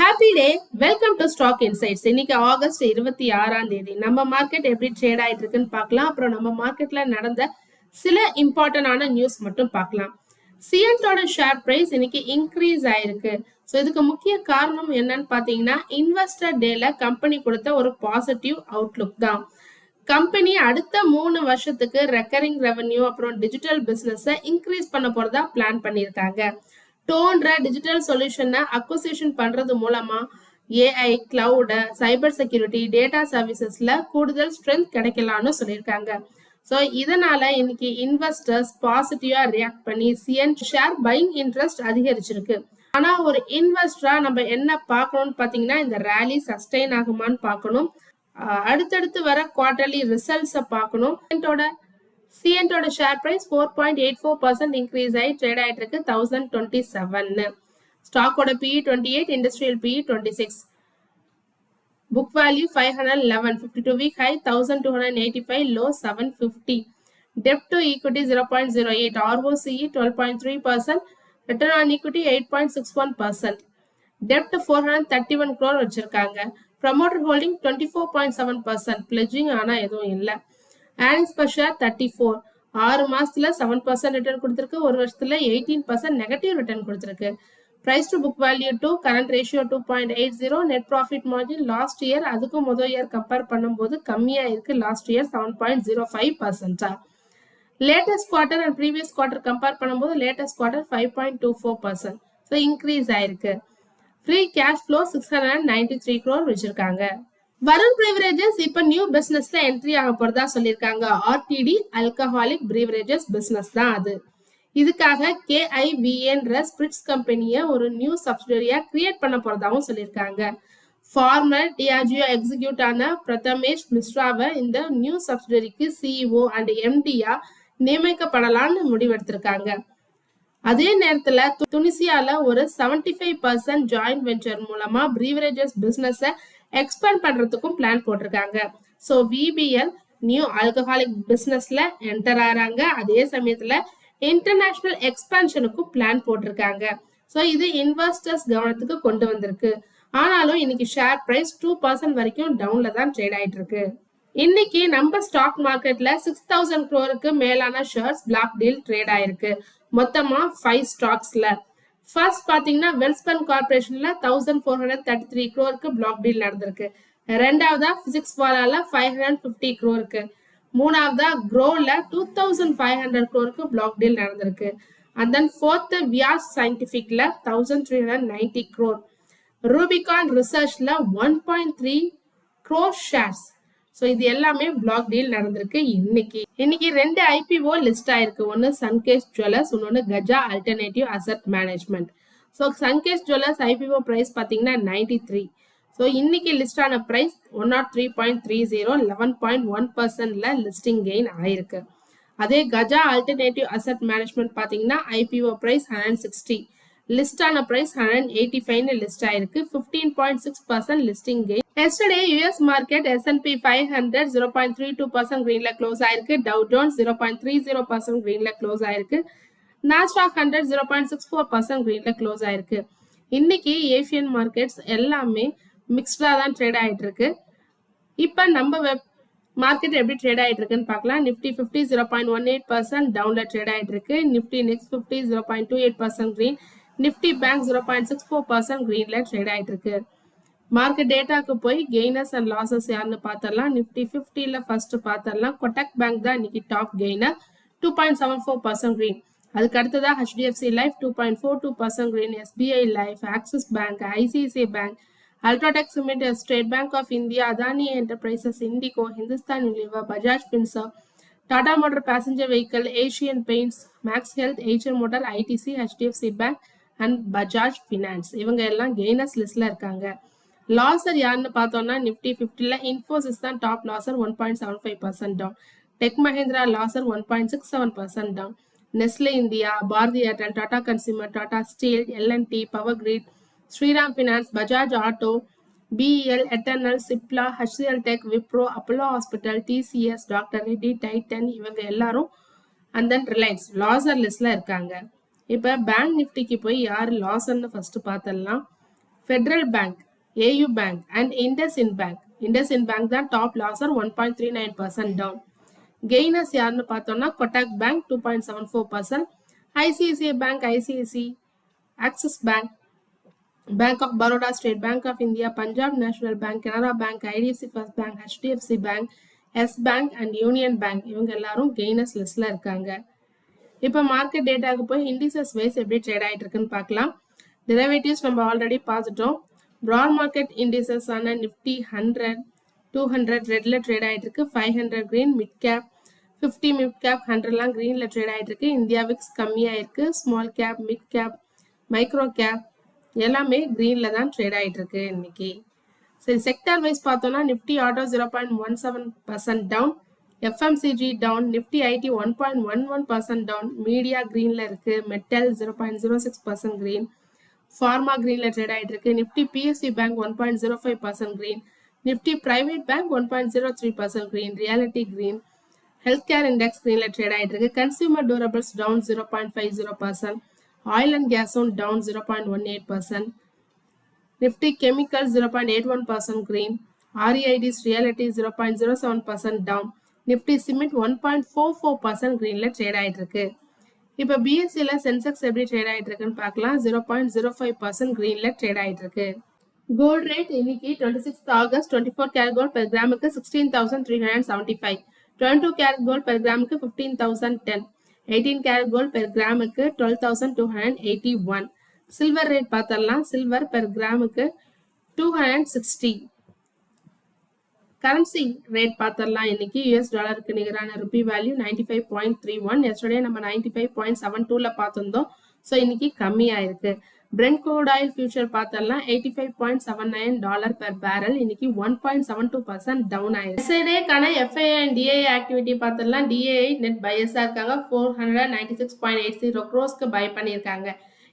Happy day. Welcome to stock insights. இன்னைக்கு August 26 நம்ம market எப்படி ட்ரேட் ஆயிட்டு இருக்குன்னு பார்க்கலாம். அப்புறம் நம்ம மார்க்கெட்ல நடந்த சில இம்பார்ட்டன்டான நியூஸ் மட்டும் பார்க்கலாம். சிஎன்டோட ஷேர் பிரைஸ் இன்னைக்கு இன்க்ரீஸ் ஆயிருக்கு. ஸோ இதுக்கு முக்கிய காரணம் என்னன்னு பார்த்தீங்கன்னா, இன்வெஸ்டர் டேல கம்பெனி கொடுத்த ஒரு பாசிட்டிவ் அவுட்லுக் தான். கம்பெனி அடுத்த 3 வருஷத்துக்கு ரெக்கரிங் ரெவன்யூ அப்புறம் டிஜிட்டல் பிசினஸ் இன்க்ரீஸ் பண்ண போறதா பிளான் பண்ணியிருக்காங்க. டோன்ற டிஜிட்டல் சொல்யூஷனை அக்விசிஷன் பண்றது மூலமா AI, cloud, cyber security, data சர்வீசஸ்ல கூடுதல் ஸ்ட்ரென்த் கிடைக்கலாம்னு சொல்லியிருக்காங்க. ஸோ இதனால இன்னைக்கு இன்வெஸ்டர்ஸ் பாசிட்டிவா ரியாக்ட் பண்ணி சிஎன் ஷேர் பையிங் இன்ட்ரெஸ்ட் அதிகரிச்சிருக்கு. ஆனா ஒரு இன்வெஸ்டரா நம்ம என்ன பார்க்கணும்னு பாத்தீங்கன்னா, இந்த ரேலி சஸ்டெயின் ஆகுமான்னு பார்க்கணும். அடுத்தடுத்து வர குவார்டர்லி ரிசல்ட்ஸை பார்க்கணும். சிஎன்டோட ஷேர் பிரைஸ் 4.84% இன்க்ரீஸ் ஆகி ட்ரேட் ஆயிட்டு இருக்கு 1027. ஸ்டாக்கோட PE 28, industrial PE 26, book value 511, 52 week high 1285, low 750, dept to equity 0.08, ROCE 12.3%, return on equity 8.61%, dept 431 crore வச்சிருக்காங்க. ப்ரமோட்டர் ஹோல்டிங் 24.7%, பிளெஜிங் ஆனா எதுவும் இல்லை. ஏர்னிங்ஸ் பர் ஷேர் 34, 6 மாசத்துல 7% ரிட்டர்ன் கொடுத்திருக்கு, ஒரு வருஷத்துல 18% நெகட்டிவ் ரிட்டர்ன் கொடுத்திருக்கு. Price to book value 2, current ratio 2.80, net profit margin last year அதுக்கும் முதல் இயர் கம்பேர் பண்ணும்போது கம்மியா இருக்கு. லாஸ்ட் இயர் 7.05%. Latest quarter and previous quarter compare பண்ணும்போது லேட்டஸ்ட் குவார்டர் 5.24%. ஸோ இன்க்ரீஸ் ஆயிருக்கு. ஃப்ரீ கேஷ் ஃப்ளோ 693 crore வச்சிருக்காங்க. வருண் பிரிவரேஜஸ் இப்ப நியூ பிசினஸ்ல என்ட்ரி ஆக போறதா சொல்லியிருக்காங்க. ஆர்டிடி ஆல்கஹாலிக் பிரிவரேஜஸ் பிசினஸ் தான் அது. இதுக்காக KIVன்ற ஸ்பிரிட்ஸ் கம்பெனியை ஒரு நியூ சப்சிடரியா கிரியேட் பண்ண போறதாவும் சொல்லியிருக்காங்க. ஃபார்மர் டியாஜியோ எக்ஸிக்யூட் ஆன பிரதமேஷ் மிஸ்ராவை இந்த நியூ சப்சிடரிக்கு CEO அண்ட் MDயா நியமிக்கப்படலாம்னு முடிவெடுத்திருக்காங்க. அதே நேரத்துல துனிசியால ஒரு 75% ஜாயிண்ட் வெஞ்சர் மூலமா பிரிவரேஜஸ் பிசினஸ் எக்ஸ்பேண்ட் பண்றதுக்கும் பிளான் போட்டிருக்காங்க. ஸோ VBL நியூ ஆல்கஹாலிக் பிசினஸ்ல என்டர் ஆறாங்க. அதே சமயத்துல இன்டர்நேஷனல் எக்ஸ்பான்ஷனுக்கும் பிளான் போட்டிருக்காங்க. ஸோ இது இன்வெஸ்டர்ஸ் கவனத்துக்கு கொண்டு வந்திருக்கு. ஆனாலும் இன்னைக்கு ஷேர் பிரைஸ் 2% வரைக்கும் டவுன்ல தான் ட்ரேட் ஆயிட்டு இருக்கு. இன்னைக்கு நம்ம ஸ்டாக் மார்க்கெட்ல 6000 crore மேலான ஷேர்ஸ் பிளாக் டீல் ட்ரேட் ஆயிருக்கு. மொத்தமா 5 ஸ்டாக்ஸ்ல. ஃபர்ஸ்ட் பாத்தீங்கன்னா வெல்ஸ்பன் கார்பரேஷன்ல 1433 crore பிளாக் டீல் நடந்திருக்கு. ரெண்டாவதா பிசிக்ஸ் வாலால 550 crore. மூணாவதா க்ரோல 2500 crore பிளாக் டீல் நடந்திருக்கு. அண்ட் தென் ஃபோர்த் வியாஸ் சயின்டிபிக்ல 1390 crore. ரூபிகான் ரிசர்ச்ல 1.3 crore ஷேர்ஸ். ஸோ இது எல்லாமே பிளாக் டீல் நடந்திருக்கு. இன்னைக்கு 2 IPO லிஸ்ட் ஆயிருக்கு. ஒன்னு சன்கேஷ் ஜுவல்லர்ஸ், இன்னொன்னு Gaja alternative asset management. So Sankesh jewellers IPO price பாத்தீங்கன்னா 93. ஸோ இன்னைக்கு லிஸ்ட் ஆன பிரைஸ் 103.30, 11.1%ல லிஸ்டிங் கெயின் ஆயிருக்கு. அதே கஜா ஆல்டர்னேட்டிவ் அசெட் மேனேஜ்மெண்ட் பாத்தீங்கன்னா IPO பிரைஸ் 160, லிஸ்ட் ஆன பிரைஸ் 185 லிஸ்ட் ஆயிருக்கு. 15.6% listing gain. Yesterday US market S&P 500 0.32% greenல க்ளோஸ் ஆயிருக்கு. டவ் ஜோன்ஸ் 0.30% greenல க்ளோஸ் ஆயிருக்கு. நாஸ்டாக் 100 0.64% greenல க்ளோஸ் ஆயிருக்கு. இன்னைக்கு ஏசியன் மார்க்கெட்ஸ் எல்லாமே மிக்ஸ்டா தான் ட்ரேட் ஆயிட்டு இருக்கு. இப்ப நம்ம மார்க்கெட் எப்படி ட்ரேட் ஆயிட்டு இருக்குன்னு பார்க்கலாம். நிப்டி 50 0.18% டவுன்ல ட்ரேட் ஆயிட்டு இருக்கு. Nifty next 50 0.28% green. Nifty bank 0.64% greenல ட்ரேட் ஆயிட்டு இருக்கு. மார்க்கெட் டேட்டாக்கு போய் கெய்னர்ஸ் அண்ட் லாசஸ் யாருன்னு பார்த்தரலாம். நிப்டி 50ல ஃபர்ஸ்ட் பார்த்தரலாம். கொட்டக் பேங்க் தான் இன்னைக்கு டாப் கெய்னர், 2.74% green. அதுக்கு அடுத்ததா HDFC life 2.42% green, SBI life, Axis bank, ICICI bank, UltraTech cement, state bank of India, Adani enterprises, IndiGo, Hindustan Unilever, Bajaj Finserv, Tata motor passenger vehicle, Asian paints, Max health, Asian motor, ITC, HDFC bank and Bajaj finance இவங்க எல்லாம் gainers லிஸ்ட்ல இருக்காங்க. லாசர் யாருன்னு பார்த்தோம்னா நிப்டி 50ல இன்ஃபோசிஸ் தான் top லாசர், 1.75% down. Tech Mahindra loser 1.67% down. Nestle India, Bharti Airtel, Tata consumer, Tata steel, LNT, power grid, Shriram finance, Bajaj auto, BEL, eternal, Cipla, HCL tech, Wipro, Apollo hospital, TCS, doctor Reddy, Titan இவங்க எல்லாரும் அண்ட் தென் ரிலையன்ஸ் லாசர் லிஸ்ட்ல இருக்காங்க. இப்ப பேங்க் நிப்டிக்கு போய் யார் லாசர்னு ஃபர்ஸ்ட் பார்த்தலாம். Federal bank, AU bank and IndusInd bank. IndusInd bank தான் டாப் லாஸர் 1.39% டவுன். கெய்னர்ஸ் யாருன்னு பார்த்தோம்னா Kotak bank 2.74%, ICICI bank, ICICI, axis bank, bank of Baroda, state bank of India, Punjab national bank, Canara bank, IDFC first bank, HDFC bank, yes bank and union bank இவங்க எல்லாரும் gainers லிஸ்ட்ல இருக்காங்க. இப்போ market டேட்டாவுக்கு போய் indices wise எப்படி trade ஆகிட்டு இருக்குன்னு பார்க்கலாம். டெரிவேட்டிவ்ஸ் நம்ம ஆல்ரெடி பார்த்துட்டோம். ப்ராட் மார்க்கெட் இண்டிசஸ் ஆன நிஃப்டி 100, 200 ரெட்ல ட்ரேட் ஆகிட்டு இருக்கு. 500 green, mid cap 50, mid cap 100லாம் கிரீன்ல ட்ரேட் ஆகிட்டு இருக்கு. இந்தியா விக்ஸ் கம்மியாயிருக்கு. Small cap, mid cap, micro cap எல்லாமே கிரீன்ல தான் ட்ரேட் ஆகிட்டு இருக்கு இன்னைக்கு. சரி, செக்டார் வைஸ் பார்த்தோம்னா Nifty auto 0.17% down, FMCG down, Nifty IT 1.11% down, media கிரீன்ல இருக்கு, மெட்டல் 0.06% கிரீன், ஃபார்மா கிரீன்ல ட்ரேட் ஆகிட்டு இருக்கு. Nifty BSc bank 1.05% green, Nifty private bank 1.03% green, reality green, health care index கிரீன்ல ட்ரேட் ஆகிட்டு இருக்கு. Consumer durables down 0.50%, oil and கேஸும் down 0.18%, Nifty chemical 0.81% green, REIDs reality 0.07% down, Nifty cement 1.44% greenல ட்ரேட் ஆகிட்டு இருக்கு. இப்போ பிஎஸ்சியில் சென்செக்ஸ் எப்படி ட்ரேட் ஆகிட்டு இருக்குன்னு பார்க்கலாம். 0.05% greenல ட்ரேட் ஆகிட்டு இருக்கு. கோல்ட் ரேட் இன்னைக்கு 26 ஆகஸ்ட் 24 கேரட் கோல்ட் பெர் கிராமுக்கு 16,375, 22 கேரட் கோல்ட் பெர் கிராமுக்கு 15,010, 18 கேரட் கோல்ட் பெர் கிராமுக்கு 12,281. சில்வர் ரேட் பார்த்தரலாம். சில்வர் பெர் கிராமுக்கு 260. கரன்சி ரேட் பார்த்தரலாம். இன்னைக்கு யூஎஸ் டாலருக்கு நிகரான ருபி வேல்யூ 95.31. எஸ்டர்டே நம்ம 95.72ல பார்த்திருந்தோம். ஸோ இன்னைக்கு கம்மியாயிருக்கு. பிரெண்ட் க்ரூட் ஆயில் ஃபியூச்சர் பார்த்தரலாம். $85.79 பெர் பேரல். இன்னைக்கு 1.72% டவுன் ஆயிருக்கு. எஸ்டர்டேக்கான எஃப்ஐஐ அண்ட் டிஐஐ ஆக்டிவிட்டி பார்த்தரலாம். டிஐஐ நெட் பையர்ஸா இருக்காங்க. 496.80 crores பை பண்ணியிருக்காங்க.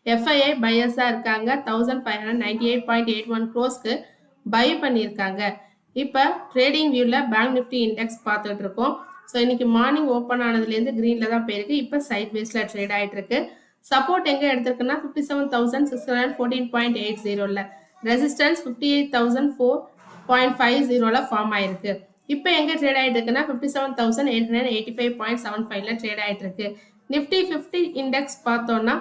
எஃப்ஐஐ பையர்ஸா இருக்காங்க. 1598.81 crores பை பண்ணியிருக்காங்க. இப்போ ட்ரேடிங் வியூல பேங்க் நிஃப்டி இண்டெக்ஸ் பார்த்துட்டு இருக்கோம். ஸோ இன்னைக்கு மார்னிங் ஓப்பன் ஆனதுலேருந்து கிரீன்ல தான் போயிருக்கு. இப்போ சைட் வேஸ்ல ட்ரேட் ஆகிட்டு இருக்கு. சப்போர்ட் எங்க எடுத்திருக்குன்னா 57,614.80ல, ரெசிஸ்டன்ஸ் 58,004.50ல ஃபார்ம் ஆயிருக்கு. இப்போ எங்க ட்ரேட் ஆகிட்டு இருக்குன்னா 57,885.75ல ட்ரேட் ஆகிட்டு இருக்கு. நிஃப்டி 50 இண்டெக்ஸ் பார்த்தோம்னா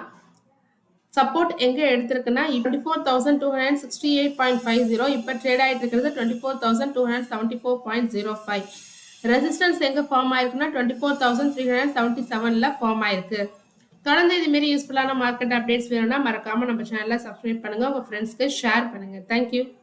சப்போர்ட் எங்க எடுத்திருக்குன்னா 24,268.50, இப்போ ட்ரேட் ஆகிட்டு இருக்கிறது 24,274.05. ரெசிஸ்டன்ஸ் எங்க ஃபார்ம் ஆயிருக்குன்னா 24,377ல ஃபார்ம் ஆயிருக்கு. தொடர்ந்து இது மாரி யூஸ்ஃபுல்லான மார்க்கெட் அப்டேட்ஸ் வேணும்னா மறக்காம நம்ம சேனலை சப்ஸ்கிரைப் பண்ணுங்க, உங்க ஃப்ரெண்ட்ஸ்க்கு ஷேர் பண்ணுங்க. தேங்க்யூ.